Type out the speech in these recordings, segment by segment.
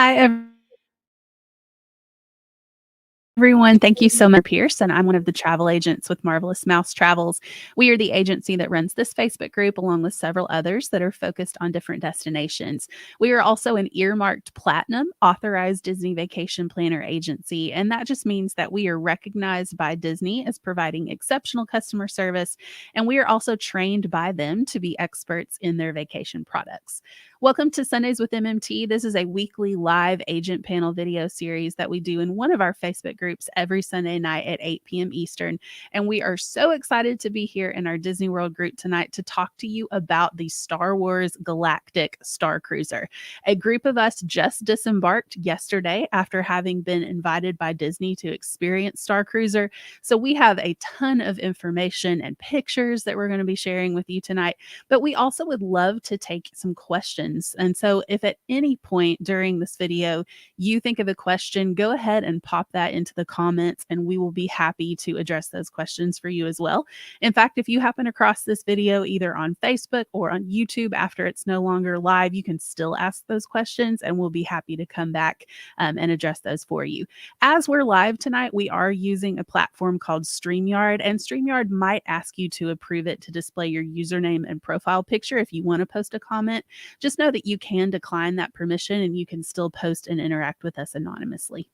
Hi, everyone. Thank you so much, Pearson. I'm one of the travel agents with Marvelous Mouse Travels. We are the agency that runs this Facebook group, along with several others that are focused on different destinations. We are also an earmarked platinum authorized Disney vacation planner agency, and that just means that we are recognized by Disney as providing exceptional customer service, and we are also trained by them to be experts in their vacation products. Welcome to Sundays with MMT. This is a weekly live agent panel video series that we do in one of our Facebook groups every Sunday night at 8 p.m. Eastern. And we are so excited to be here in our Disney World group tonight to talk to you about the Star Wars Galactic StarCruiser. A group of us just disembarked yesterday after having been invited by Disney to experience StarCruiser. So we have a ton of information and pictures that we're going to be sharing with you tonight, but we also would love to take some questions. And so if at any point during this video you think of a question, go ahead and pop that into the comments and we will be happy to address those questions for you as well. In fact, if you happen across this video either on Facebook or on YouTube after it's no longer live, you can still ask those questions and we'll be happy to come back and address those for you. As we're live tonight, we are using a platform called StreamYard, and StreamYard might ask you to approve it to display your username and profile picture if you want to post a comment. Just know that you can decline that permission and you can still post and interact with us anonymously.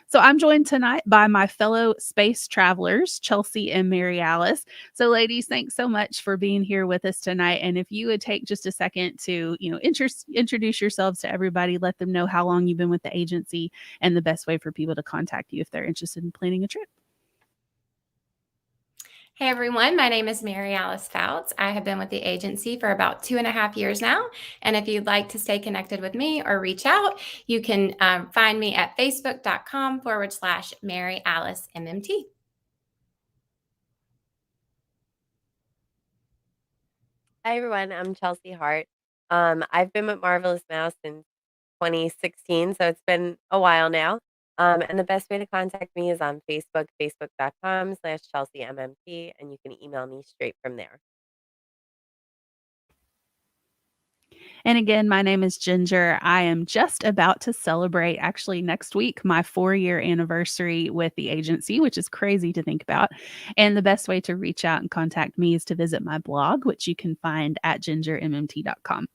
So I'm joined tonight by my fellow space travelers, Chelsea and Mary Alice. So ladies, thanks so much for being here with us tonight. And if you would take just a second to, introduce yourselves to everybody, let them know how long you've been with the agency and the best way for people to contact you if they're interested in planning a trip. Hey everyone, my name is Mary Alice Fouts. I have been with the agency for about 2.5 years now. And if you'd like to stay connected with me or reach out, you can find me at facebook.com/Mary Alice MMT. Hi everyone, I'm Chelsea Hart. I've been with Marvelous Mouse since 2016, so it's been a while now. And the best way to contact me is on Facebook, facebook.com/ChelseaMMT, and you can email me straight from there. And again, my name is Ginger. I am just about to celebrate, actually, next week, my 4-year anniversary with the agency, which is crazy to think about. And the best way to reach out and contact me is to visit my blog, which you can find at gingermmt.com.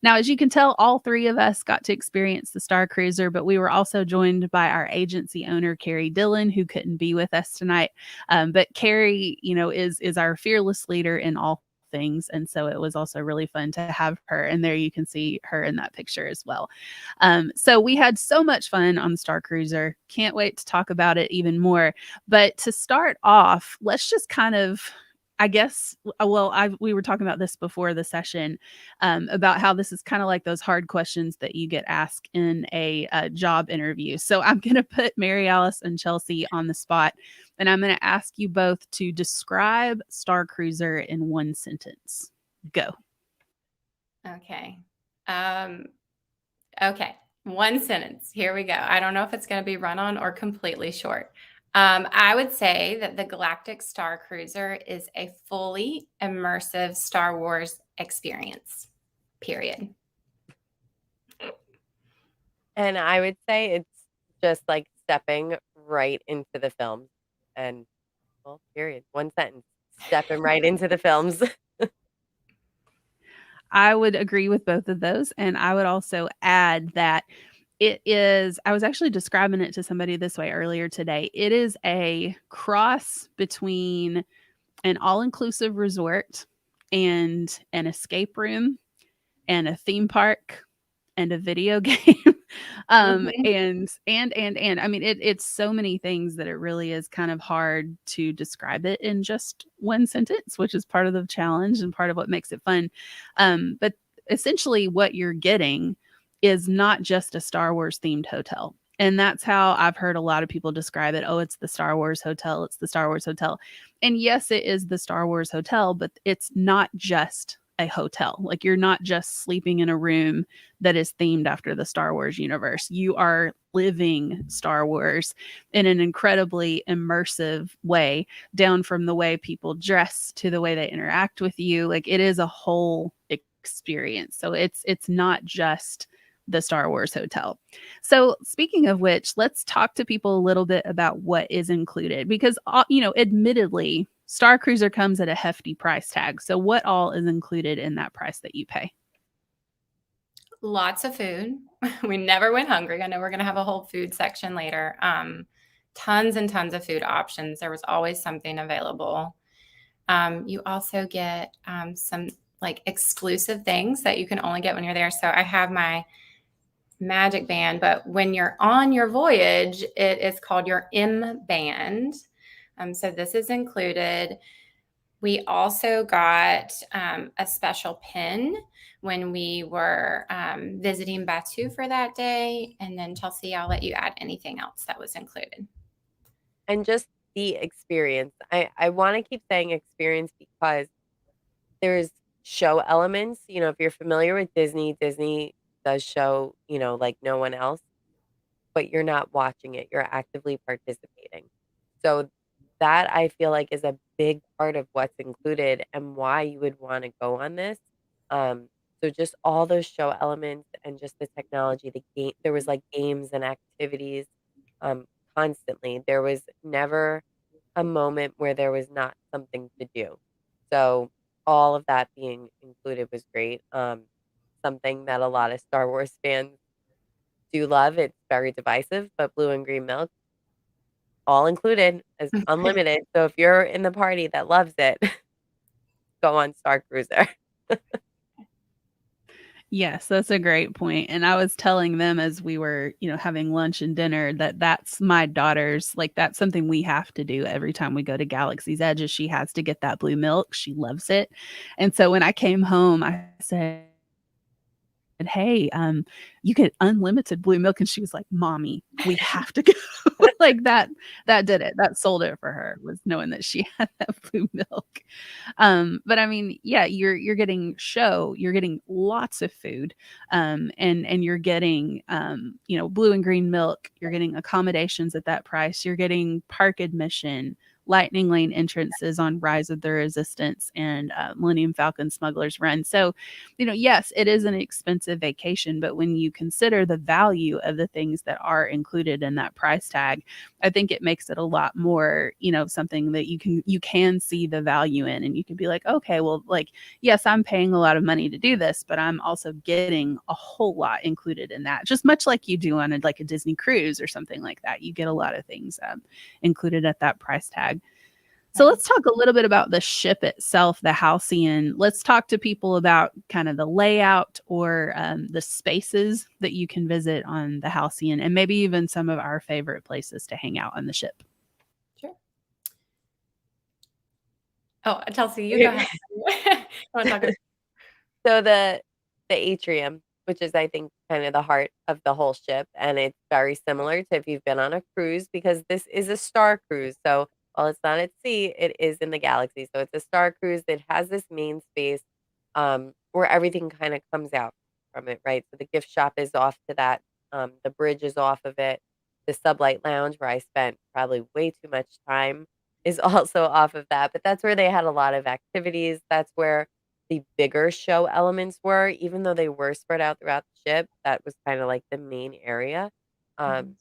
Now, as you can tell, all three of us got to experience the Star Cruiser, but we were also joined by our agency owner, Carrie Dillon, who couldn't be with us tonight. But Carrie, is our fearless leader in all things. And so it was also really fun to have her. And there you can see her in that picture as well. So we had so much fun on the Star Cruiser. Can't wait to talk about it even more. But to start off, let's just kind of, I guess, we were talking about this before the session about how this is kind of like those hard questions that you get asked in a job interview. So I'm going to put Mary Alice and Chelsea on the spot, and I'm going to ask you both to describe Star Cruiser in one sentence. Go. Okay. Okay. One sentence. Here we go. I don't know if it's going to be run on or completely short. I would say that the Galactic StarCruiser is a fully immersive Star Wars experience, period. And I would say it's just like stepping right into the films. And, well, period. One sentence. Stepping right into the films. I would agree with both of those. And I would also add that I was actually describing it to somebody this way earlier today. It is a cross between an all-inclusive resort and an escape room and a theme park and a video game. And I mean, it's so many things that it really is kind of hard to describe it in just one sentence, which is part of the challenge and part of what makes it fun. But essentially what you're getting is not just a Star Wars themed hotel. And that's how I've heard a lot of people describe it. Oh, it's the Star Wars hotel. It's the Star Wars hotel. And yes, it is the Star Wars hotel, but it's not just a hotel. Like, you're not just sleeping in a room that is themed after the Star Wars universe. You are living Star Wars in an incredibly immersive way, down from the way people dress to the way they interact with you. Like, it is a whole experience. So it's not just the Star Wars hotel. So, speaking of which, let's talk to people a little bit about what is included because, admittedly, StarCruiser comes at a hefty price tag. So, what all is included in that price that you pay? Lots of food. We never went hungry. I know we're going to have a whole food section later. Tons and tons of food options. There was always something available. You also get some like exclusive things that you can only get when you're there. So I have my magic band, but when you're on your voyage, it is called your M band. So this is included. We also got a special pin when we were visiting Batu for that day. And then Chelsea, I'll let you add anything else that was included. And just the experience. I want to keep saying experience because there's show elements. If you're familiar with Disney, Disney does show, like no one else, but you're not watching it. You're actively participating. So that I feel like is a big part of what's included and why you would want to go on this. So just all those show elements and just the technology, the game, there was like games and activities um, constantly. There was never a moment where there was not something to do. So all of that being included was great. Something that a lot of Star Wars fans do love. It's very divisive, but blue and green milk, all included, is unlimited. So if you're in the party that loves it, go on Star Cruiser. Yes, that's a great point. And I was telling them as we were, having lunch and dinner that that's my daughter's, like that's something we have to do every time we go to Galaxy's Edge is she has to get that blue milk. She loves it. And so when I came home, I said, "Hey, you get unlimited blue milk." And she was like, "Mommy, we have to go." Like that did it. That sold it for her was knowing that she had that blue milk. But I mean, yeah, you're getting you're getting lots of food, and you're getting blue and green milk. You're getting accommodations at that price. You're getting park admission, lightning lane entrances on Rise of the Resistance and Millennium Falcon Smuggler's Run. So, yes, it is an expensive vacation, but when you consider the value of the things that are included in that price tag, I think it makes it a lot more, something that you can see the value in, and you can be like, okay, well, like, yes, I'm paying a lot of money to do this, but I'm also getting a whole lot included in that, just much like you do on a Disney cruise or something like that. You get a lot of things included at that price tag. So let's talk a little bit about the ship itself, the Halcyon. Let's talk to people about kind of the layout or the spaces that you can visit on the Halcyon and maybe even some of our favorite places to hang out on the ship. Sure. Oh, Chelsea, you go ahead. I want to talk about So the atrium, which is I think kind of the heart of the whole ship, and it's very similar to if you've been on a cruise because this is a star cruise. So while it's not at sea, it is in the galaxy. So it's a star cruise that has this main space where everything kind of comes out from it, right? So the gift shop is off to that. The bridge is off of it. The sublight lounge, where I spent probably way too much time, is also off of that. But that's where they had a lot of activities. That's where the bigger show elements were, even though they were spread out throughout the ship, that was kind of like the main area. Um,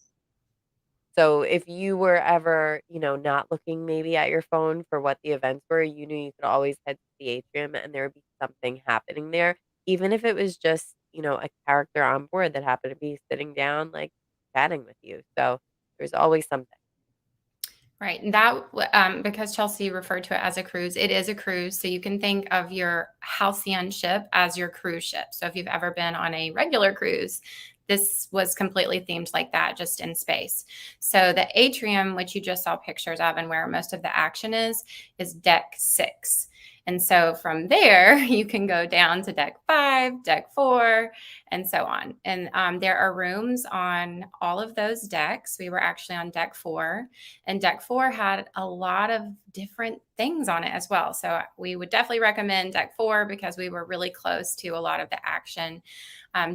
so if you were ever, not looking maybe at your phone for what the events were, you knew you could always head to the atrium and there would be something happening there, even if it was just, a character on board that happened to be sitting down, like chatting with you. So there's always something. Right. And that, because Chelsea referred to it as a cruise, it is a cruise. So you can think of your Halcyon ship as your cruise ship. So if you've ever been on a regular cruise, this was completely themed like that, just in space. So the atrium, which you just saw pictures of and where most of the action is deck 6. And so from there, you can go down to deck 5, deck 4, and so on. And there are rooms on all of those decks. We were actually on deck 4, and deck 4 had a lot of different things on it as well. So we would definitely recommend deck 4 because we were really close to a lot of the action.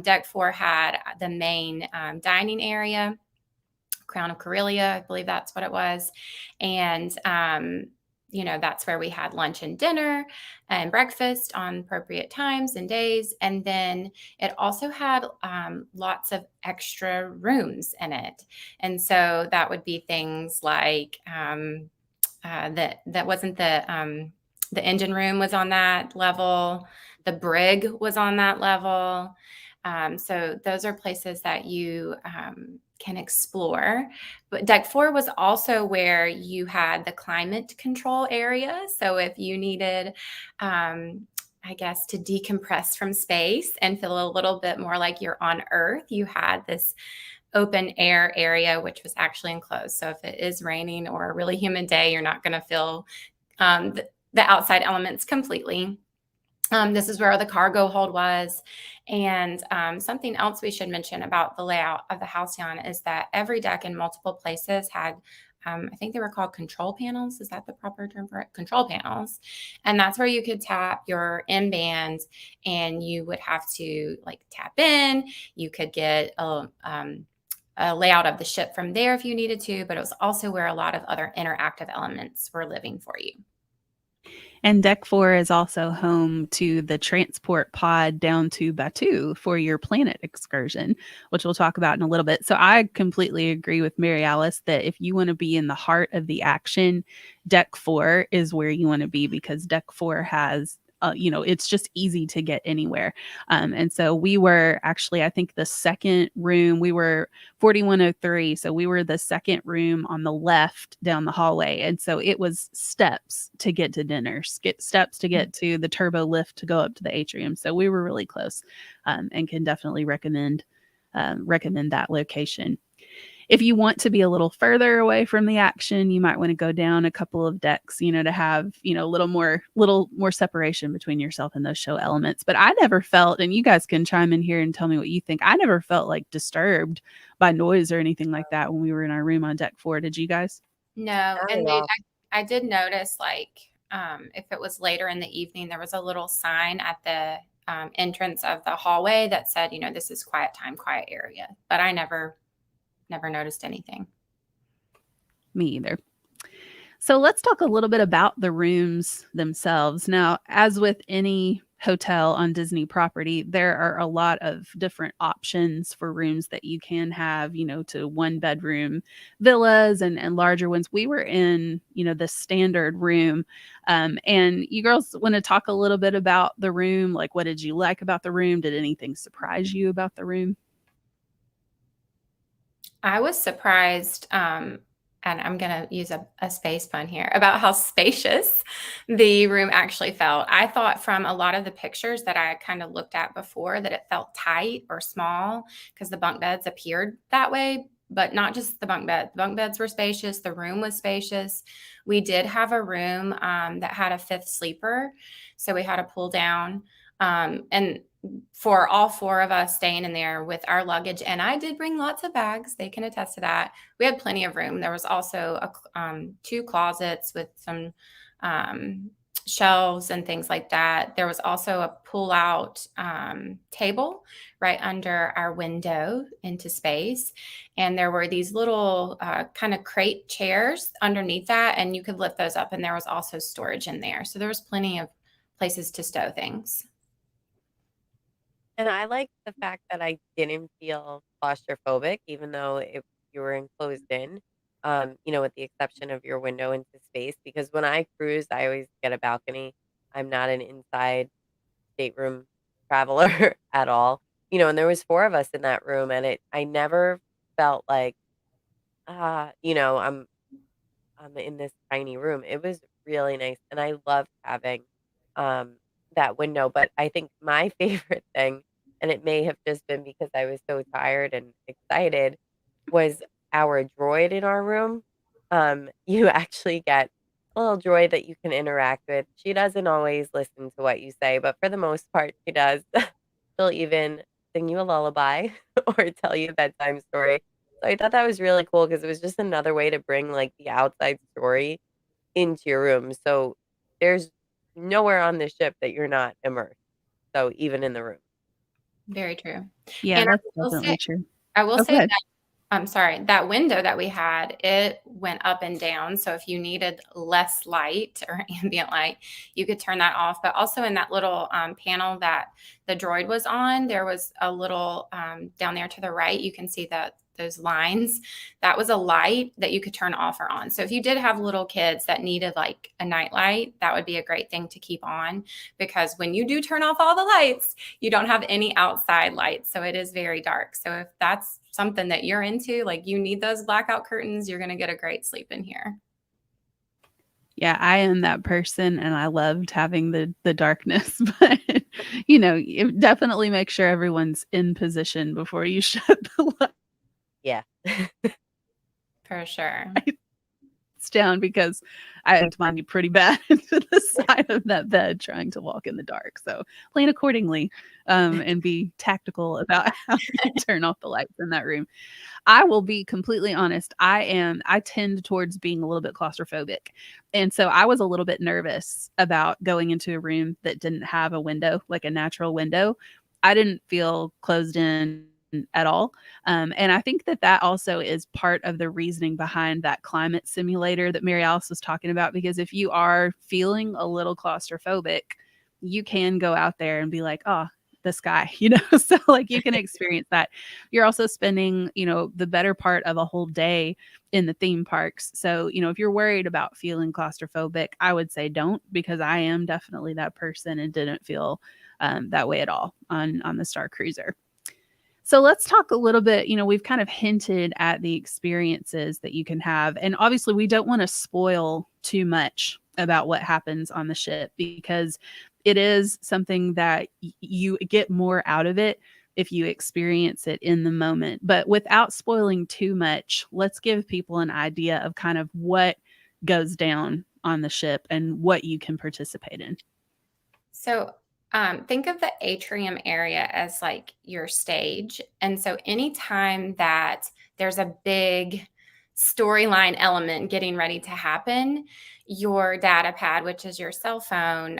Deck 4 had the main dining area, Crown of Corellia, I believe that's what it was. And that's where we had lunch and dinner and breakfast on appropriate times and days. And then it also had lots of extra rooms in it. And so that would be things like that wasn't the engine room was on that level. The brig was on that level. So those are places that you can explore. But deck 4 was also where you had the climate control area. So if you needed, I guess, to decompress from space and feel a little bit more like you're on Earth, you had this open air area, which was actually enclosed. So if it is raining or a really humid day, you're not going to feel the outside elements completely. This is where the cargo hold was. And something else we should mention about the layout of the Halcyon is that every deck in multiple places had, I think they were called control panels. Is that the proper term for it? Control panels. And that's where you could tap your M band and you would have to tap in. You could get a layout of the ship from there if you needed to, but it was also where a lot of other interactive elements were living for you. And Deck 4 is also home to the transport pod down to Batu for your planet excursion, which we'll talk about in a little bit. So I completely agree with Mary Alice that if you want to be in the heart of the action, Deck 4 is where you want to be, because Deck 4 has it's just easy to get anywhere. And so we were actually, I think the second room, we were 4103. So we were the second room on the left down the hallway. And so it was steps to get to dinner, steps to get to the turbo lift to go up to the atrium. So we were really close, and can definitely recommend that location. If you want to be a little further away from the action, you might want to go down a couple of decks, to have, a little more separation between yourself and those show elements. But I never felt, and you guys can chime in here and tell me what you think, I never felt disturbed by noise or anything like that when we were in our room on Deck 4. Did you guys? No. And I did notice, if it was later in the evening, there was a little sign at the entrance of the hallway that said, this is quiet time, quiet area. But I never noticed anything. Me either. So let's talk a little bit about the rooms themselves. Now, as with any hotel on Disney property, there are a lot of different options for rooms that you can have, to 1-bedroom villas and larger ones. We were in, the standard room. And you girls want to talk a little bit about the room? What did you like about the room? Did anything surprise you about the room? I was surprised, and I'm going to use a space pun here, about how spacious the room actually felt. I thought from a lot of the pictures that I kind of looked at before that it felt tight or small because the bunk beds appeared that way, but not just the bunk bed. The bunk beds were spacious. The room was spacious. We did have a room that had a 5th sleeper. So we had a pull down. And for all 4 of us staying in there with our luggage, and I did bring lots of bags, they can attest to that. We had plenty of room. There was also 2 closets with some shelves and things like that. There was also a pull-out table right under our window into space, and there were these little kind of crate chairs underneath that, and you could lift those up, and there was also storage in there. So there was plenty of places to stow things. And I like the fact that I didn't feel claustrophobic, even though you were enclosed in, with the exception of your window into space. Because when I cruise, I always get a balcony. I'm not an inside stateroom traveler at all. And there was 4 of us in that room, and I never felt like, I'm in this tiny room. It was really nice, and I loved having that window. But I think my favorite thing, and it may have just been because I was so tired and excited, was our droid in our room. You actually get a little droid that you can interact with. She doesn't always listen to what you say, but for the most part, she does. She'll even sing you a lullaby or tell you a bedtime story. So I thought that was really cool because it was just another way to bring the outside story into your room. So there's nowhere on the ship that you're not immersed. So even in the room. Very true. Yeah, And that's definitely true. I will Oh, say that I'm sorry, that window that we had, it went up and down. So if you needed less light or ambient light, you could turn that off. But also in that little panel that the droid was on, there was a little down there to the right. You can see that those lines. That was a light that you could turn off or on. So if you did have little kids that needed like a night light, that would be a great thing to keep on, because when you do turn off all the lights, you don't have any outside lights. So it is very dark. So if that's something that you're into, like you need those blackout curtains, you're going to get a great sleep in here. Yeah, I am that person, and I loved having the darkness, but definitely make sure everyone's in position before you shut the lights Yeah. For sure. down, because I had to mind you pretty bad into the side of that bed trying to walk in the dark. So plan accordingly, and be tactical about how you turn off the lights in that room. I will be completely honest. I tend towards being a little bit claustrophobic. And so I was a little bit nervous about going into a room that didn't have a window, like a natural window. I didn't feel closed in at all. And I think that also is part of the reasoning behind that climate simulator that Mary Alice was talking about, because if you are feeling a little claustrophobic, you can go out there and be like, oh, the sky, so like you can experience that. You're also spending, the better part of a whole day in the theme parks. So, if you're worried about feeling claustrophobic, I would say don't, because I am definitely that person and didn't feel that way at all on the StarCruiser. So let's talk a little bit, we've kind of hinted at the experiences that you can have. And obviously we don't want to spoil too much about what happens on the ship, because it is something that you get more out of it if you experience it in the moment. But without spoiling too much, let's give people an idea of kind of what goes down on the ship and what you can participate in. So think of the atrium area as like your stage. And so anytime that there's a big storyline element getting ready to happen, your data pad, which is your cell phone,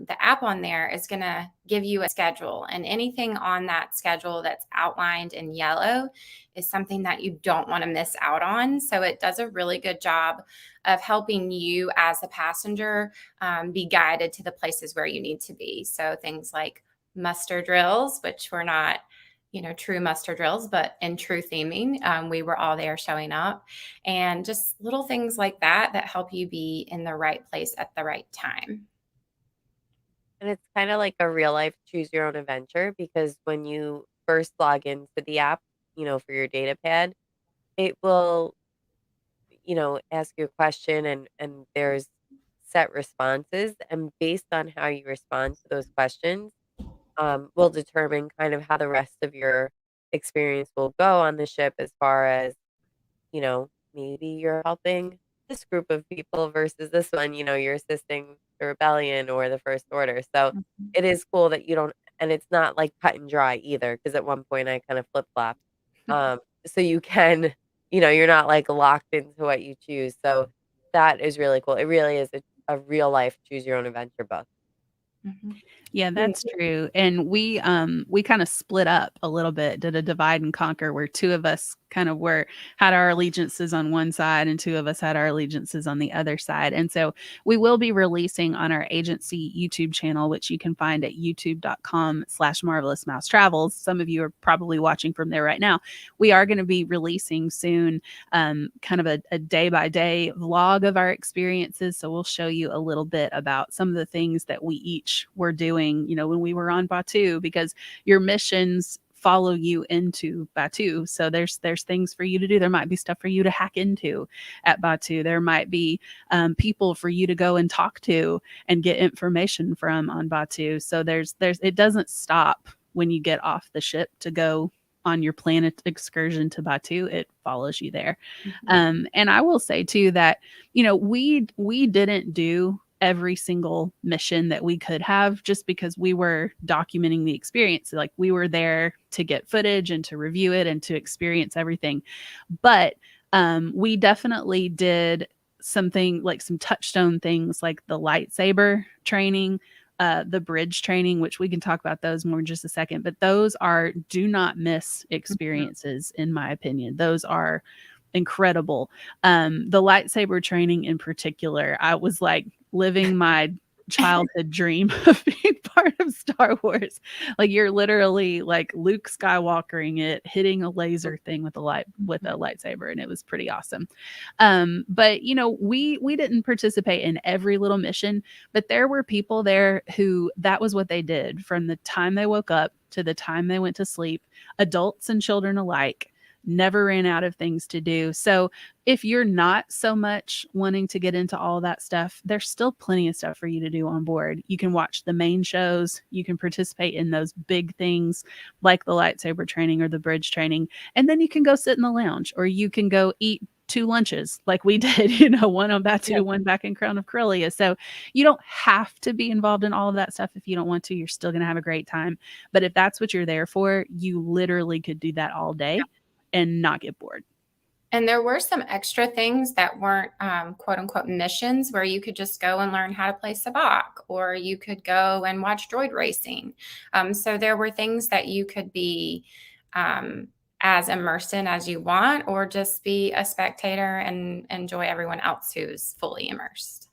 the app on there is going to give you a schedule. And anything on that schedule that's outlined in yellow is something that you don't want to miss out on. So it does a really good job of helping you as a passenger be guided to the places where you need to be. So things like muster drills, which were not, true muster drills, but in true theming, we were all there showing up, and just little things like that help you be in the right place at the right time. And it's kind of like a real life choose your own adventure, because when you first log into the app, for your data pad, it will, ask you a question, and there's set responses. And based on how you respond to those questions, will determine kind of how the rest of your experience will go on the ship, as far as, maybe you're helping this group of people versus this one, you're assisting the rebellion or the First Order. So Mhm. it is cool that you don't, and it's not like cut and dry either, because at one point I kind of flip flopped. So you can, you're not like locked into what you choose. So that is really cool. It really is a real life choose your own adventure book. Mhm. Yeah, that's true. And we kind of split up a little bit, did a divide and conquer, where two of us kind of had our allegiances on one side and two of us had our allegiances on the other side. And so we will be releasing on our agency YouTube channel, which you can find at youtube.com/Marvelous Mouse Travels. Some of you are probably watching from there right now. We are going to be releasing soon kind of a day-by-day vlog of our experiences. So we'll show you a little bit about some of the things that we each were doing, when we were on Batuu, because your missions follow you into Batuu. So there's things for you to do. There might be stuff for you to hack into at Batuu. There might be people for you to go and talk to and get information from on Batuu. So there's it doesn't stop when you get off the ship to go on your planet excursion to Batuu. It follows you there. And I will say too that, we didn't do every single mission that we could have, just because we were documenting the experience. Like, we were there to get footage and to review it and to experience everything. But we definitely did something like some touchstone things, like the lightsaber training. the bridge training, which we can talk about those more in just a second, but those are do not miss experiences, in my opinion. Those are incredible. The lightsaber training in particular, I was like living my childhood dream of being part of Star Wars. Like you're literally like Luke Skywalkering it, hitting a laser thing with a lightsaber, and it was pretty awesome. But you know, we didn't participate in every little mission, but there were people there who that was what they did from the time they woke up to the time they went to sleep, adults and children alike. Never ran out of things to do. So if you're not so much wanting to get into all that stuff, there's still plenty of stuff for you to do on board. You can watch the main shows, you can participate in those big things like the lightsaber training or the bridge training, and then you can go sit in the lounge, or you can go eat 2 lunches like we did, you know, one on Batu, Yeah. one back in Crown of Corellia. So you don't have to be involved in all of that stuff if you don't want to. You're still going to have a great time. But if that's what you're there for, you literally could do that all day and not get bored. And there were some extra things that weren't quote unquote missions, where you could just go and learn how to play sabacc, or you could go and watch droid racing. So there were things that you could be as immersed in as you want, or just be a spectator and enjoy everyone else who's fully immersed.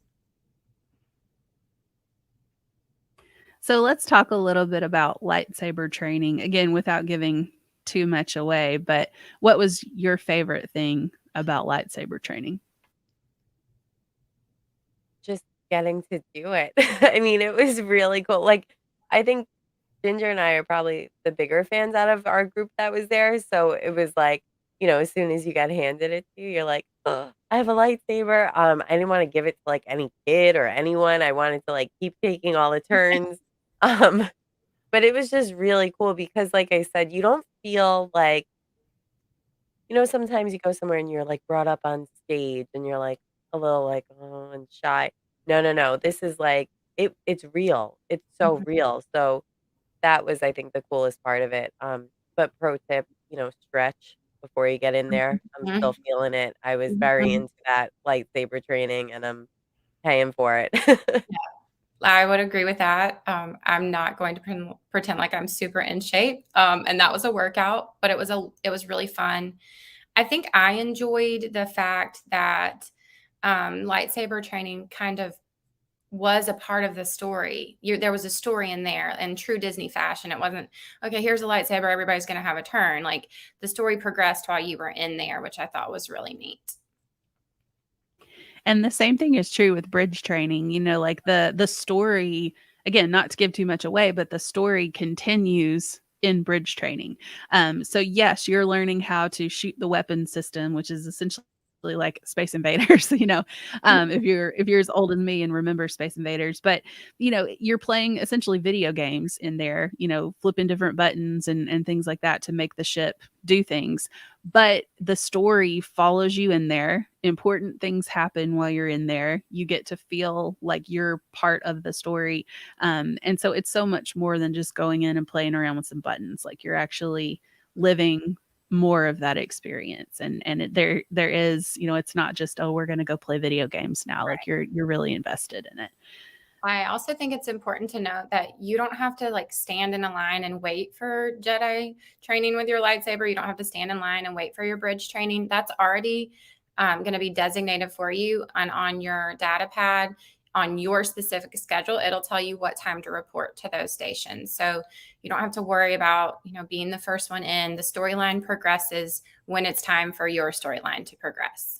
So let's talk a little bit about lightsaber training, again, without giving too much away, but what was your favorite thing about lightsaber training? Just getting to do it. I mean, it was really cool. Like, I think Ginger and I are probably the bigger fans out of our group that was there. So it was like, you know, as soon as you got handed it to you, you're like, oh, I have a lightsaber. I didn't want to give it to like any kid or anyone. I wanted to like keep taking all the turns. Um, but it was just really cool because, like I said, you don't feel like, you know, sometimes you go somewhere and you're like brought up on stage and you're like a little like, oh, and shy. No, no, no. This is like, it's real. It's so real. So that was, I think, the coolest part of it. But pro tip, you know, stretch before you get in there. I'm still feeling it. I was very into that lightsaber training and I'm paying for it. I would agree with that. I'm not going to pretend like I'm super in shape. And that was a workout, but it was really fun. I think I enjoyed the fact that lightsaber training kind of was a part of the story. There was a story in there in true Disney fashion. It wasn't, okay, here's a lightsaber, everybody's going to have a turn. Like the story progressed while you were in there, which I thought was really neat. And the same thing is true with bridge training. You know, like the story, again, not to give too much away, but the story continues in bridge training. So yes, you're learning how to shoot the weapon system, which is essentially like Space Invaders, you know, if you're as old as me and remember Space Invaders. But you know, you're playing essentially video games in there, you know, flipping different buttons and things like that to make the ship do things. But the story follows you in there. Important things happen while you're in there. You get to feel like you're part of the story. And so it's so much more than just going in and playing around with some buttons. Like you're actually living more of that experience. There is, you know, it's not just, oh, we're going to go play video games now. Like you're really invested in it. I also think it's important to note that you don't have to like stand in a line and wait for Jedi training with your lightsaber. You don't have to stand in line and wait for your bridge training. That's already going to be designated for you, and on your data pad on your specific schedule, it'll tell you what time to report to those stations. So you don't have to worry about, you know, being the first one in. The storyline progresses when it's time for your storyline to progress.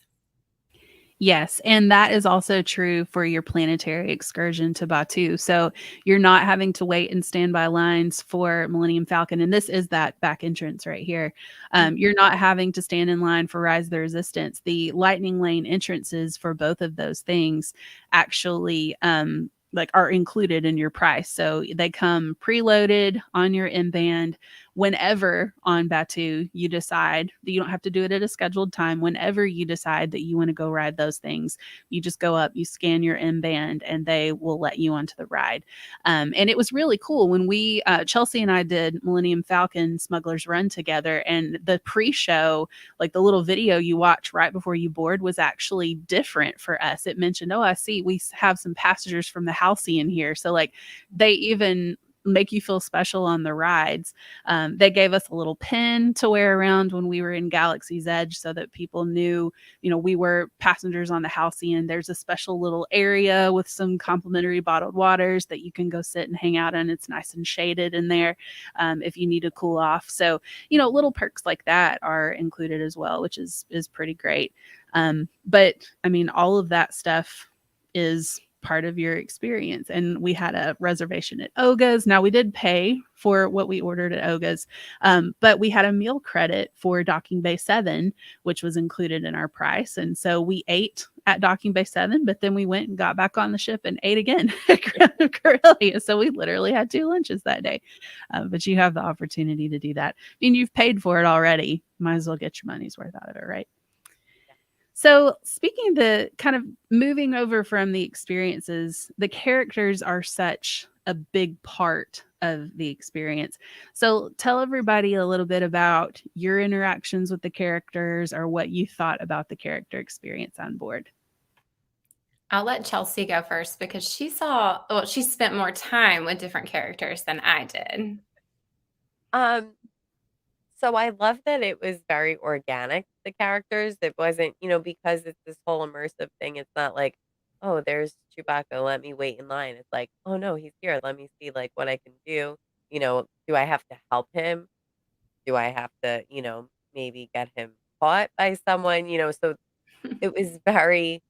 Yes, and that is also true for your planetary excursion to Batu. So you're not having to wait in standby lines for Millennium Falcon, and this is that back entrance right here. You're not having to stand in line for Rise of the Resistance. The Lightning Lane entrances for both of those things actually like are included in your price. So they come preloaded on your M-band whenever on Batu you decide that you don't have to do it at a scheduled time. Whenever you decide that you want to go ride those things, you just go up, you scan your M band, and they will let you onto the ride. And it was really cool when we, Chelsea and I did Millennium Falcon Smuggler's Run together, and the pre-show, like the little video you watch right before you board, was actually different for us. It mentioned, oh, I see we have some passengers from the Halcyon here. So like they even make you feel special on the rides. They gave us a little pin to wear around when we were in Galaxy's Edge so that people knew, we were passengers on the Halcyon. There's a special little area with some complimentary bottled waters that you can go sit and hang out in. It's nice and shaded in there if you need to cool off. So, little perks like that are included as well, which is pretty great. But I mean, all of that stuff is part of your experience. And we had a reservation at Oga's. Now we did pay for what we ordered at Oga's, but we had a meal credit for Docking Bay 7, which was included in our price. And so we ate at Docking Bay 7, but then we went and got back on the ship and ate again at Corellia. So we literally had 2 lunches that day. But you have the opportunity to do that. I mean, you've paid for it already. Might as well get your money's worth out of it, right? So speaking the kind of moving over from the experiences, the characters are such a big part of the experience. So tell everybody a little bit about your interactions with the characters or what you thought about the character experience on board. I'll let Chelsea go first because she spent more time with different characters than I did. So I love that it was very organic, the characters. It wasn't, because it's this whole immersive thing. It's not like, oh, there's Chewbacca, let me wait in line. It's like, oh no, he's here. Let me see like what I can do. Do I have to help him? Do I have to, maybe get him caught by someone? So it was very,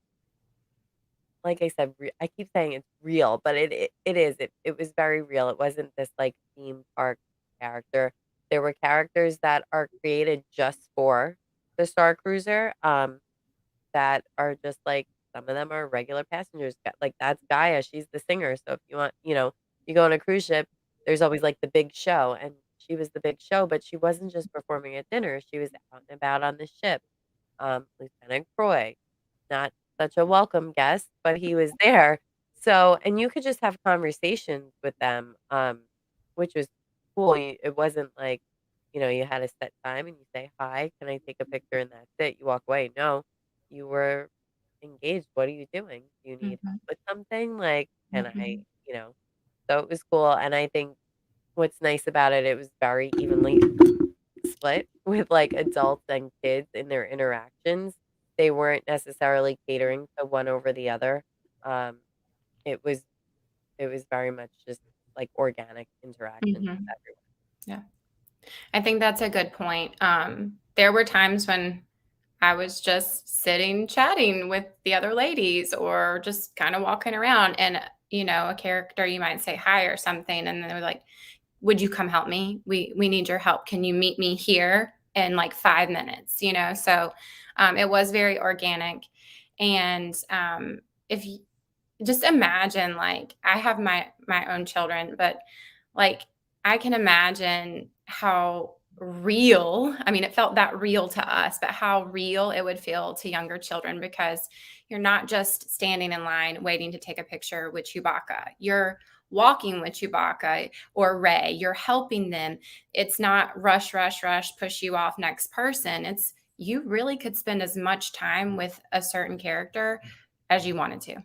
like I said, I keep saying it's real, but it is. It was very real. It wasn't this like theme park character. There were characters that are created just for the Star Cruiser, that are just like some of them are regular passengers. Like that's Gaia. She's the singer. So if you want, you go on a cruise ship, there's always like the big show, and she was the big show, but she wasn't just performing at dinner. She was out and about on the ship. Lieutenant Croy, not such a welcome guest, but he was there. So, and you could just have conversations with them, which was cool. It wasn't like, you had a set time and you say, hi, can I take a picture? And that's it. You walk away. No, you were engaged. What are you doing? Do you need help with something? Like, can I, so it was cool. And I think what's nice about it, it was very evenly split with like adults and kids in their interactions. They weren't necessarily catering to one over the other. Um, it was very much just like organic interactions with everyone. Yeah. I think that's a good point. There were times when I was just sitting chatting with the other ladies or just kind of walking around, and a character, you might say hi or something, and they were like, would you come help me? We need your help. Can you meet me here in like 5 minutes? So it was very organic. And if you just imagine, like, I have my own children, but like I can imagine how real, I mean, it felt that real to us, but how real it would feel to younger children, because you're not just standing in line waiting to take a picture with Chewbacca. You're walking with Chewbacca or Rey. You're helping them. It's not rush, rush, rush, push you off, next person. It's, you really could spend as much time with a certain character as you wanted to.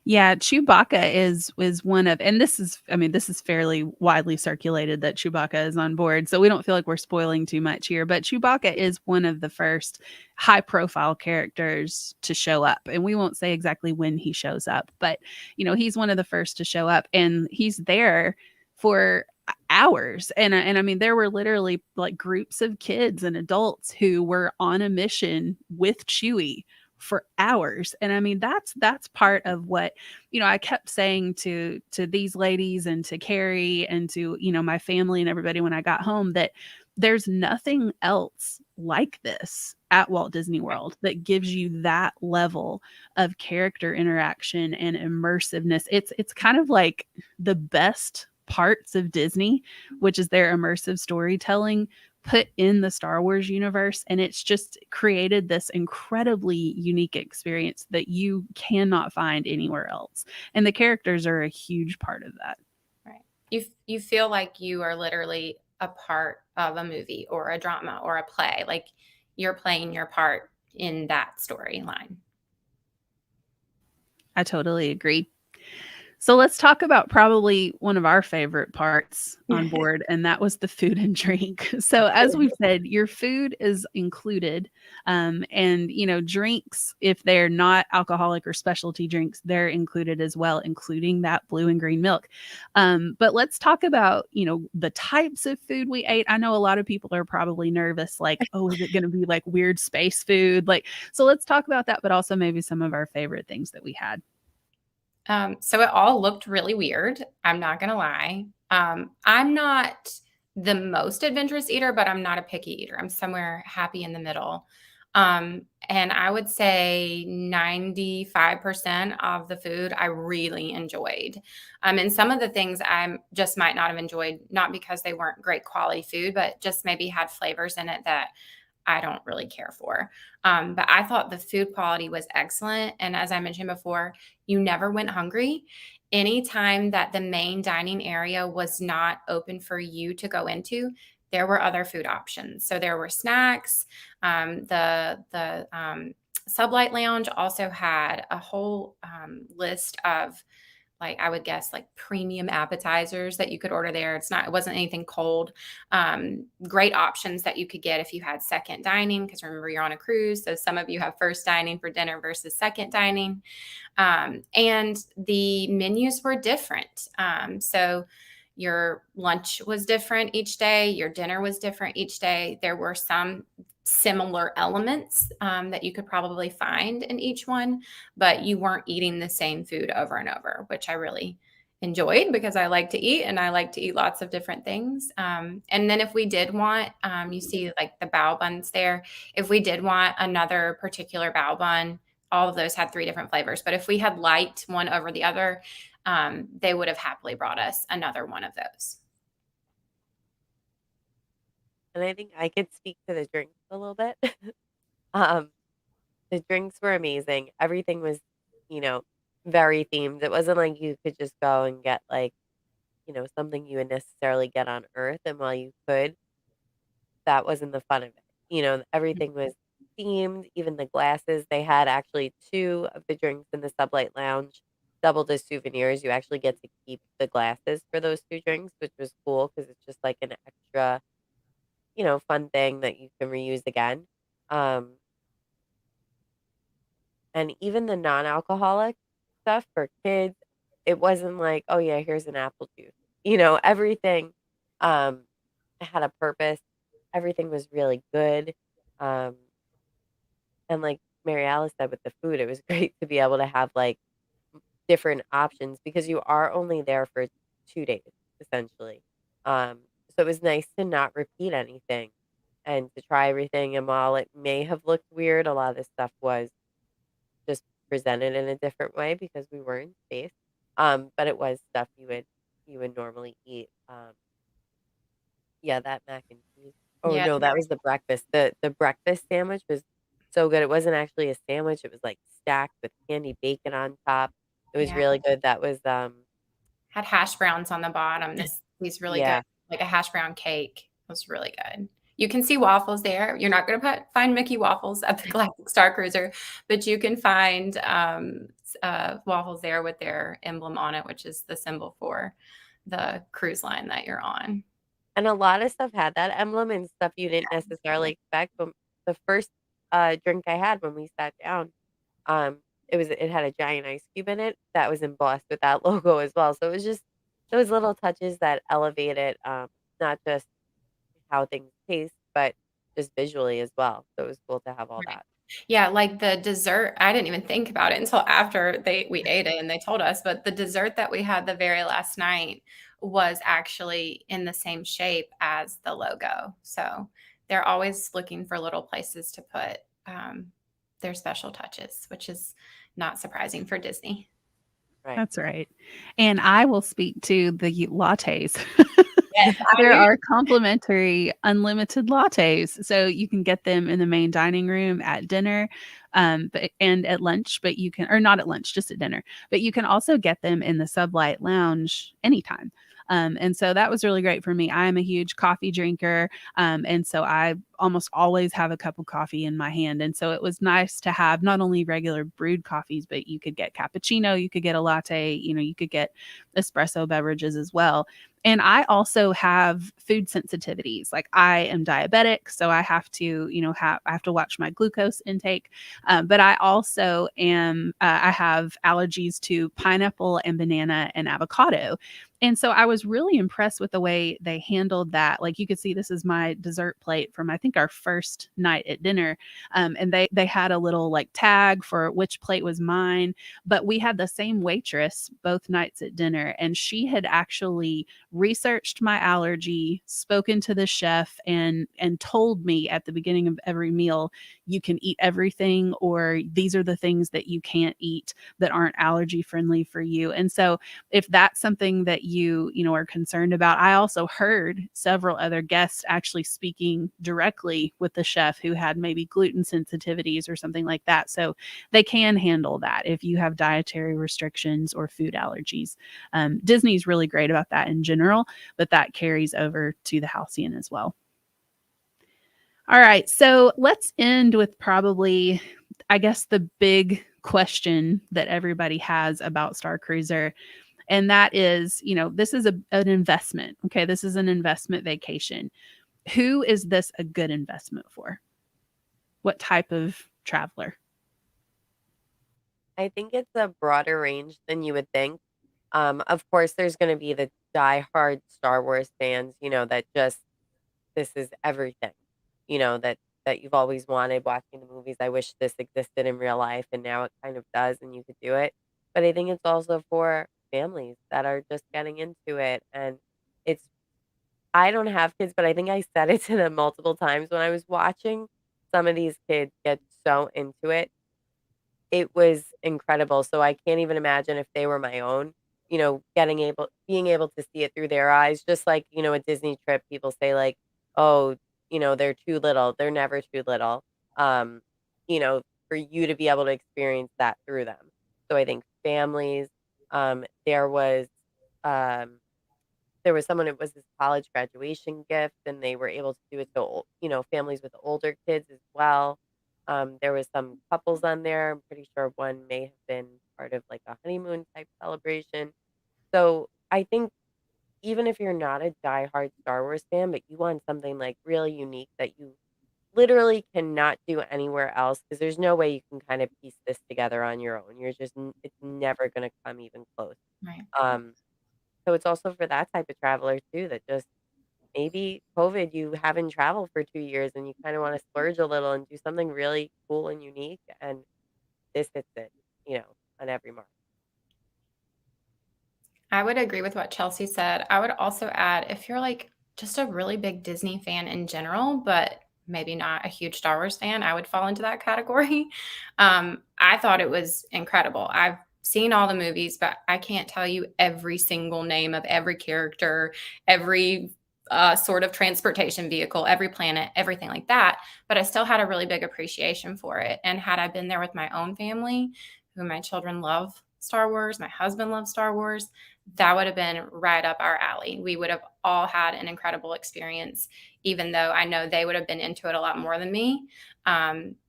Yeah, Chewbacca is one of, and this is fairly widely circulated that Chewbacca is on board, so we don't feel like we're spoiling too much here, but Chewbacca is one of the first high profile characters to show up, and we won't say exactly when he shows up, but he's one of the first to show up, and he's there for hours. And I mean, there were literally like groups of kids and adults who were on a mission with Chewie for hours. And I mean, that's part of what, I kept saying to these ladies and to Carrie and to, my family and everybody when I got home, that there's nothing else like this at Walt Disney World that gives you that level of character interaction and immersiveness. It's kind of like the best parts of Disney, which is their immersive storytelling, put in the Star Wars universe, and it's just created this incredibly unique experience that you cannot find anywhere else. And the characters are a huge part of that. Right. You feel like you are literally a part of a movie or a drama or a play. Like you're playing your part in that storyline. I totally agree. So let's talk about probably one of our favorite parts on board, and that was the food and drink. So as we've said, your food is included, and drinks, if they're not alcoholic or specialty drinks, they're included as well, including that blue and green milk. But let's talk about the types of food we ate. I know a lot of people are probably nervous, like, oh, is it going to be like weird space food? So let's talk about that, but also maybe some of our favorite things that we had. So it all looked really weird. I'm not going to lie. I'm not the most adventurous eater, but I'm not a picky eater. I'm somewhere happy in the middle. And I would say 95% of the food I really enjoyed. And some of the things I just might not have enjoyed, not because they weren't great quality food, but just maybe had flavors in it that I don't really care for. But I thought the food quality was excellent. And as I mentioned before, you never went hungry. Anytime that the main dining area was not open for you to go into, there were other food options. So there were snacks. The Sublight Lounge also had a whole list of, like, I would guess, like premium appetizers that you could order there. It wasn't anything cold. Great options that you could get if you had second dining, because remember, you're on a cruise. So some of you have first dining for dinner versus second dining. And the menus were different. So your lunch was different each day. Your dinner was different each day. There were some similar elements that you could probably find in each one, but you weren't eating the same food over and over, which I really enjoyed because I like to eat and I like to eat lots of different things. And then if we did want, you see like the bao buns there, if we did want another particular bao bun, all of those had 3 different flavors. But if we had liked one over the other, they would have happily brought us another one of those. And I think I could speak to the drinks a little bit. um, the drinks were amazing. Everything was, very themed. It wasn't like you could just go and get like, something you would necessarily get on Earth. And while you could, that wasn't the fun of it. Everything was themed, even the glasses. They had actually 2 of the drinks in the Sublight Lounge doubled as souvenirs. You actually get to keep the glasses for those 2 drinks, which was cool because it's just like an extra, fun thing that you can reuse again. Um, and even the non-alcoholic stuff for kids, it wasn't like, oh yeah, here's an apple juice. Everything um, had a purpose. Everything was really good. Um, and like Mary Alice said with the food, it was great to be able to have like different options because you are only there for 2 days essentially. So it was nice to not repeat anything and to try everything. And while it may have looked weird, a lot of this stuff was just presented in a different way because we were in space. But it was stuff you would normally eat. Yeah, that mac and cheese. Oh Yeah. no, that was the breakfast. The breakfast sandwich was so good. It wasn't actually a sandwich. It was like stacked with candy bacon on top. It was Yeah. really good. That was Had hash browns on the bottom. These really good, yeah. like a hash brown cake. It was really good. You can see waffles there. You're not going to find Mickey waffles at the Galactic StarCruiser, but you can find waffles there with their emblem on it, which is the symbol for the cruise line that you're on. And a lot of stuff had that emblem and stuff you didn't necessarily expect. But the first drink I had when we sat down, it had a giant ice cube in it that was embossed with that logo as well. So it was just those little touches that elevate it, not just how things taste, but just visually as well. So it was cool to have all Right. that. Yeah, like the dessert, I didn't even think about it until after we ate it and they told us, but the dessert that we had the very last night was actually in the same shape as the logo. So they're always looking for little places to put their special touches, which is not surprising for Disney. Right. That's right. And I will speak to the lattes. Yes, I There do. are complimentary unlimited lattes, so you can get them in the main dining room at dinner, and at lunch, but you can or not at lunch, just at dinner, but you can also get them in the Sublight Lounge anytime. And so that was really great for me. I am a huge coffee drinker, and so I almost always have a cup of coffee in my hand. And so it was nice to have not only regular brewed coffees, but you could get cappuccino, you could get a latte, you could get espresso beverages as well. And I also have food sensitivities. Like I am diabetic, so I have to, I have to watch my glucose intake. But I also am, I have allergies to pineapple and banana and avocado. And so I was really impressed with the way they handled that. Like you could see, this is my dessert plate from I think our first night at dinner, and they had a little like tag for which plate was mine. But we had the same waitress both nights at dinner, and she had actually researched my allergy, spoken to the chef, and told me at the beginning of every meal, you can eat everything, or these are the things that you can't eat that aren't allergy friendly for you. And so if that's something that you are concerned about, I also heard several other guests actually speaking directly with the chef who had maybe gluten sensitivities or something like that. So they can handle that if you have dietary restrictions or food allergies. Disney's really great about that in general, but that carries over to the Halcyon as well. All right, so let's end with probably, I guess, the big question that everybody has about StarCruiser. And that is, this is an investment. Okay, this is an investment vacation. Who is this a good investment for? What type of traveler? I think it's a broader range than you would think. Of course, there's going to be the diehard Star Wars fans, that just this is everything, that you've always wanted watching the movies. I wish this existed in real life, and now it kind of does, and you could do it. But I think it's also for families that are just getting into it, and it's. I don't have kids, but I think I said it to them multiple times when I was watching some of these kids get so into it. It was incredible, so I can't even imagine if they were my own, being able to see it through their eyes, just like, a Disney trip, people say like, "Oh, they're too little." They're never too little. Um, for you to be able to experience that through them. So I think families, um, there was, um there was someone, it was his college graduation gift, and they were able to do it to families with older kids as well. There was some couples on there. I'm pretty sure one may have been part of like a honeymoon type celebration. So I think even if you're not a diehard Star Wars fan, but you want something like really unique that you literally cannot do anywhere else, because there's no way you can kind of piece this together on your own. It's never going to come even close. Right. Um, so it's also for that type of traveler too, that just maybe COVID, you haven't traveled for 2 years and you kind of want to splurge a little and do something really cool and unique. And this hits it, on every mark. I would agree with what Chelsea said. I would also add, if you're like just a really big Disney fan in general, but maybe not a huge Star Wars fan, I would fall into that category. I thought it was incredible. I've seen all the movies, but I can't tell you every single name of every character, every sort of transportation vehicle, every planet, everything like that. But I still had a really big appreciation for it. And had I been there with my own family, who my children love Star Wars, my husband loves Star Wars, that would have been right up our alley. We would have all had an incredible experience, even though I know they would have been into it a lot more than me.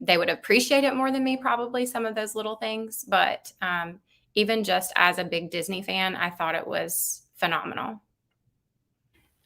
They would appreciate it more than me, probably, some of those little things. But even just as a big Disney fan, I thought it was phenomenal.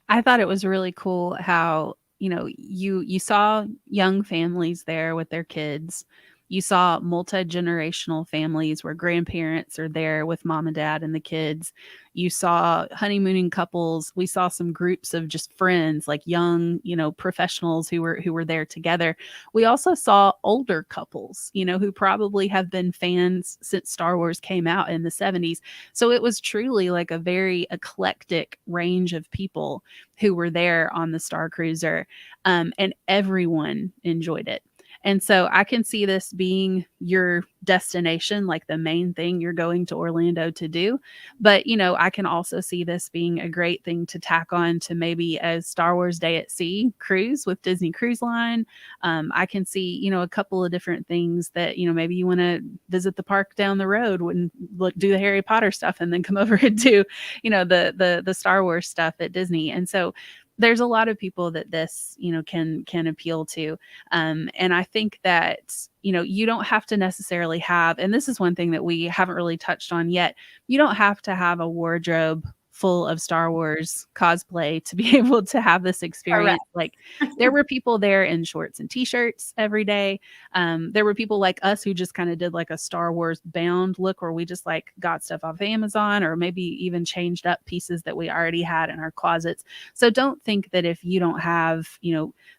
I thought it was really cool how, you saw young families there with their kids. You saw multi-generational families where grandparents are there with mom and dad and the kids. You saw honeymooning couples. We saw some groups of just friends, like young, professionals who were there together. We also saw older couples, who probably have been fans since Star Wars came out in the 70s. So it was truly like a very eclectic range of people who were there on the StarCruiser, and everyone enjoyed it. And so I can see this being your destination, like the main thing you're going to Orlando to do. But, I can also see this being a great thing to tack on to maybe a Star Wars Day at Sea cruise with Disney Cruise Line. I can see, a couple of different things that, maybe you want to visit the park down the road and do the Harry Potter stuff and then come over and do, the Star Wars stuff at Disney. And so there's a lot of people that this, can appeal to. And I think that, you don't have to necessarily have, and this is one thing that we haven't really touched on yet, you don't have to have a wardrobe full of Star Wars cosplay to be able to have this experience. Correct. Like there were people there in shorts and t-shirts every day. There were people like us who just kind of did like a Star Wars bound look where we just like got stuff off Amazon or maybe even changed up pieces that we already had in our closets. So don't think that if you don't have,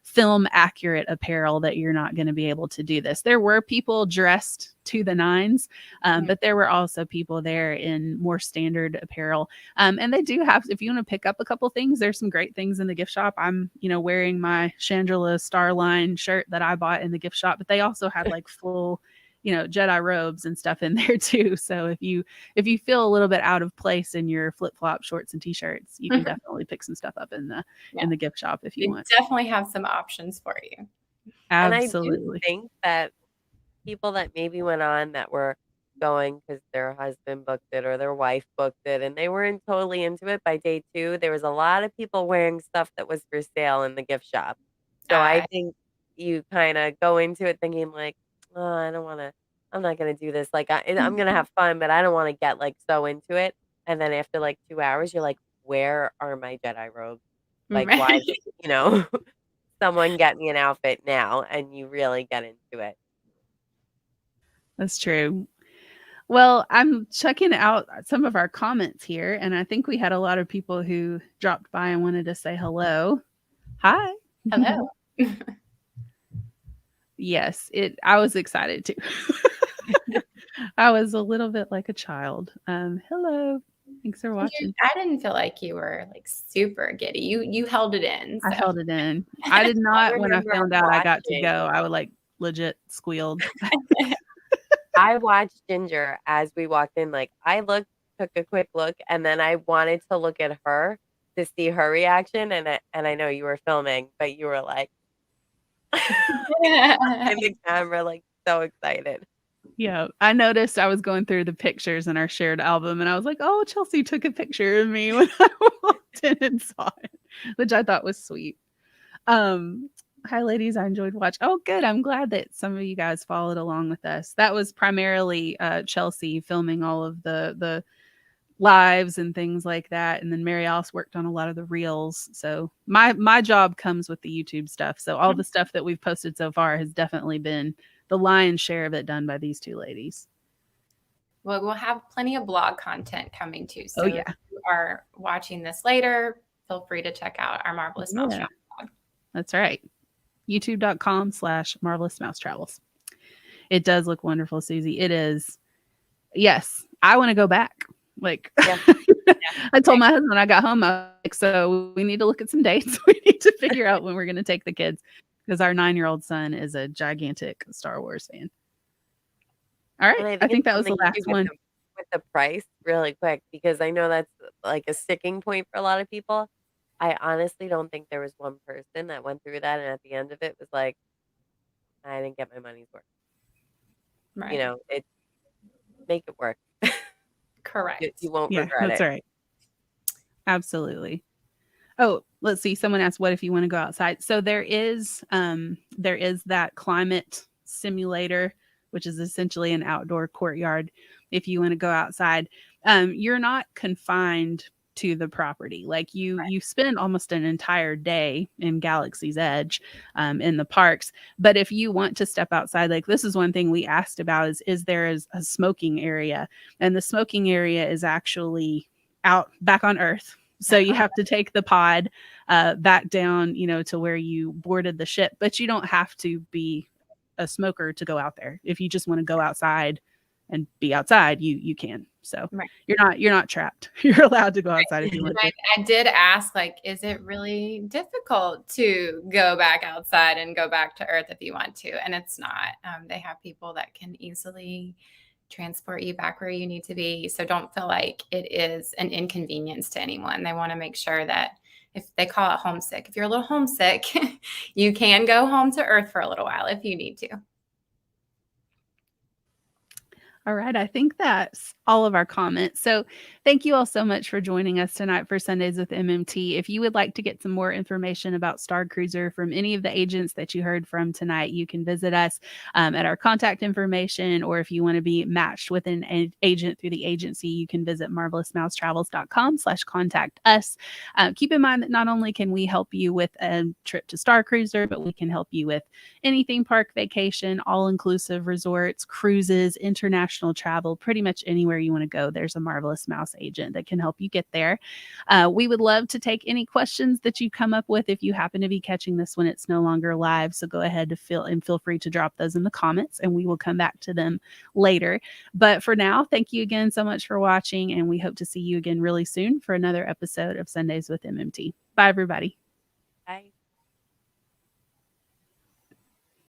film accurate apparel that you're not going to be able to do this. There were people dressed to the nines, but there were also people there in more standard apparel. And they do have, if you want to pick up a couple things, there's some great things in the gift shop. I'm, wearing my Chandrila Starline shirt that I bought in the gift shop, but they also had like full, Jedi robes and stuff in there too. So if you feel a little bit out of place in your flip-flop shorts and t-shirts, you can definitely pick some stuff up in the gift shop if you want. Definitely have some options for you. Absolutely. And I do think that people that maybe went on that were going because their husband booked it or their wife booked it and they weren't totally into it by day 2, there was a lot of people wearing stuff that was for sale in the gift shop. So I think you kind of go into it thinking like, oh, I'm not going to do this. Like I'm going to have fun, but I don't want to get like so into it. And then after like 2 hours, you're like, where are my Jedi robes? Like, why, someone get me an outfit now, and you really get into it. That's true. Well, I'm checking out some of our comments here, and I think we had a lot of people who dropped by and wanted to say hello. Hi. Hello. Yes, I was excited too. I was a little bit like a child. Hello. Thanks for watching. I didn't feel like you were like super giddy. You held it in. So. I held it in. I did not when I found out I got to go. I would like legit squealed. I watched Ginger as we walked in. Like I took a quick look, and then I wanted to look at her to see her reaction. And I know you were filming, but you were like in the camera, like so excited. Yeah, I noticed I was going through the pictures in our shared album, and I was like, "Oh, Chelsea took a picture of me when I walked in and saw it," which I thought was sweet. Hi, ladies. I enjoyed watching. Oh, good. I'm glad that some of you guys followed along with us. That was primarily Chelsea filming all of the lives and things like that, and then Mary Alice worked on a lot of the reels. So my job comes with the YouTube stuff. So all the stuff that we've posted so far has definitely been the lion's share of it done by these two ladies. Well, we'll have plenty of blog content coming too. So if you are watching this later, feel free to check out our Marvelous Mouse Travels blog. That's right. YouTube.com/Marvelous Mouse Travels. It does look wonderful, Susie. It is. Yes, I want to go back. Like, I told my husband when I got home, I was like, so we need to look at some dates. We need to figure out when we're going to take the kids, because our 9-year-old son is a gigantic Star Wars fan. All right. I think that was the last one. With the price, really quick, because I know that's like a sticking point for a lot of people. I honestly don't think there was one person that went through that and at the end of it was like, I didn't get my money's worth. Right. It make it work. Correct. You won't regret it. That's right. Absolutely. Oh, let's see. Someone asked, what if you want to go outside? So there is that climate simulator, which is essentially an outdoor courtyard. If you want to go outside, you're not confined to the property. Like you spend almost an entire day in Galaxy's Edge, in the parks. But if you want to step outside, like this is one thing we asked about is there a smoking area, and the smoking area is actually out back on Earth. So you have to take the pod back down, to where you boarded the ship, but you don't have to be a smoker to go out there. If you just want to go outside and be outside, you can. So Right. you're not trapped. You're allowed to go outside if you want to. I did ask, like, is it really difficult to go back outside and go back to Earth if you want to? And it's not. They have people that can easily transport you back where you need to be. So don't feel like it is an inconvenience to anyone. They want to make sure that if they call it homesick, if you're a little homesick, you can go home to Earth for a little while if you need to. All right. I think that's all of our comments. So thank you all so much for joining us tonight for Sundays with MMT. If you would like to get some more information about StarCruiser from any of the agents that you heard from tonight, you can visit us at our contact information, or if you want to be matched with an agent through the agency, you can visit marvelousmousetravels.com/contact us. Keep in mind that not only can we help you with a trip to StarCruiser, but we can help you with any theme park vacation, all-inclusive resorts, cruises, international travel, pretty much anywhere you want to go. There's a Marvelous Mouse agent that can help you get there. We would love to take any questions that you come up with. If you happen to be catching this when it's no longer live, so go ahead to feel free to drop those in the comments, and we will come back to them later. But for now, thank you again so much for watching, and we hope to see you again really soon for another episode of Sundays with MMT. Bye, everybody. Bye.